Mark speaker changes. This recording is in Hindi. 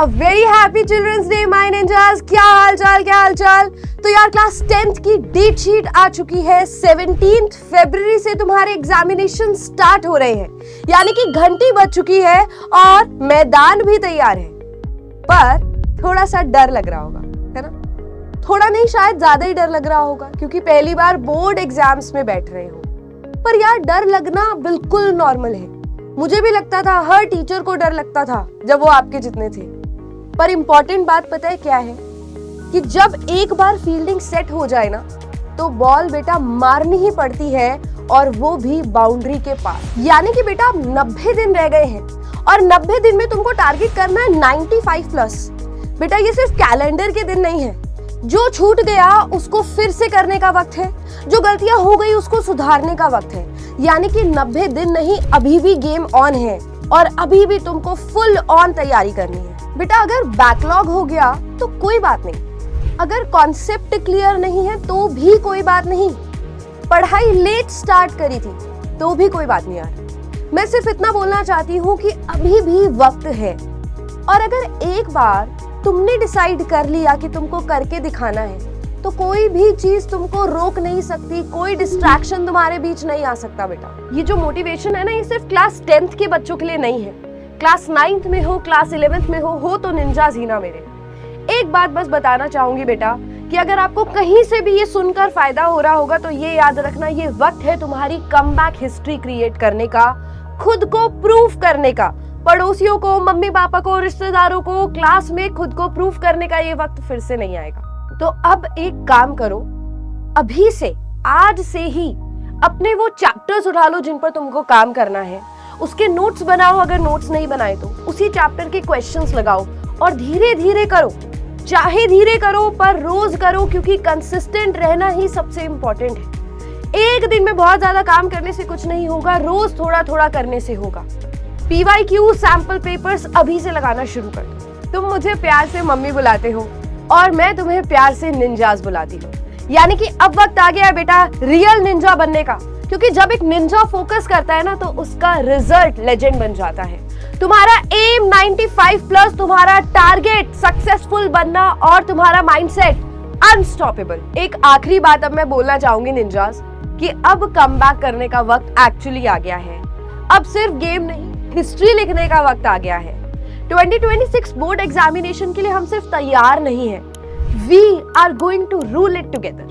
Speaker 1: A very happy Children's Day, my ninjas. क्या हाल चाल। तो यार क्लास 10th की डेट शीट आ चुकी है। 17 फरवरी से तुम्हारे एग्जामिनेशन स्टार्ट हो रहे हैं, यानी कि घंटी बज चुकी है और मैदान भी तैयार है। पर थोड़ा सा डर लग रहा होगा, है ना? थोड़ा नहीं, शायद ज्यादा ही डर लग रहा होगा, क्योंकि पहली बार बोर्ड एग्जाम्स में बैठ रहे हो। पर यार डर लगना बिल्कुल नॉर्मल है। मुझे भी लगता था, हर टीचर को डर लगता था जब वो आपके जितने थे। पर इंपॉर्टेंट बात पता है क्या है, कि जब एक बार फील्डिंग सेट हो जाए ना, तो बॉल बेटा मारनी ही पड़ती है, और वो भी बाउंड्री के पास। यानी कि बेटा 90 दिन रह गए हैं और 90 दिन में तुमको टारगेट करना है 95 प्लस। बेटा ये सिर्फ कैलेंडर के दिन नहीं है। जो छूट गया उसको फिर से करने का वक्त है, जो गलतियां हो गई उसको सुधारने का वक्त है। यानी कि 90 दिन नहीं, अभी भी गेम ऑन है और अभी भी तुमको फुल ऑन तैयारी करनी है। बेटा अगर बैकलॉग हो गया तो कोई बात नहीं, अगर कॉन्सेप्ट क्लियर नहीं है तो भी कोई बात नहीं, पढ़ाई लेट स्टार्ट करी थी तो भी कोई बात नहीं यार। मैं सिर्फ इतना बोलना चाहती हूँ कि अभी भी वक्त है, और अगर एक बार तुमने डिसाइड कर लिया कि तुमको करके दिखाना है, तो कोई भी चीज तुमको रोक नहीं सकती, कोई डिस्ट्रैक्शन तुम्हारे बीच नहीं आ सकता। बेटा ये जो मोटिवेशन है ना, ये सिर्फ क्लास 10th के बच्चों के लिए नहीं है। क्लास 9th में हो, क्लास 11th में हो तो निंजास ही ना मेरे। एक बात बस बताना चाहूंगी बेटा, कि अगर आपको कहीं से भी ये सुनकर फायदा हो रहा होगा, तो ये याद रखना, ये वक्त है तुम्हारी कमबैक हिस्ट्री क्रिएट करने का, खुद को प्रूफ करने का। पड़ोसियों को, मम्मी पापा को, रिश्तेदारों को, क्लास में खुद को प्रूफ करने का ये वक्त फिर से नहीं आएगा। तो अब एक काम करो, अभी से, आज से ही अपने वो चैप्टर्स उठा लो जिन पर तुमको काम करना है, उसके नोट्स बनाओ, अगर नोट्स नहीं बनाए तो उसी चैप्टर के क्वेश्चंस लगाओ, और धीरे धीरे करो। चाहे धीरे करो पर रोज करो, क्योंकि कंसिस्टेंट रहना ही सबसे इंपॉर्टेंट है। एक दिन में बहुत ज्यादा काम करने से कुछ नहीं होगा, रोज थोड़ा थोड़ा करने से होगा। PYQ सैंपल पेपर्स अभी से लगाना शुरू कर दो। तुम मुझे प्यार से मम्मी बुलाते हो और मैं तुम्हें प्यार से निंजास बुलाती हूँ। यानी कि अब वक्त आ गया है बेटा रियल निंजा बनने का, क्योंकि जब एक निंजा फोकस करता है ना, तो उसका रिजल्ट लेजेंड बन जाता है। तुम्हारा एम 95 प्लस, तुम्हारा टारगेट सक्सेसफुल बनना, और तुम्हारा माइंडसेट अनस्टॉपेबल। एक आखिरी बात अब मैं बोलना चाहूंगी निंजास, कि अब कमबैक करने का वक्त एक्चुअली आ गया है। अब सिर्फ गेम नहीं, हिस्ट्री लिखने का वक्त आ गया है। 2026 बोर्ड एग्जामिनेशन के लिए हम सिर्फ तैयार नहीं हैं, we are going to rule it together.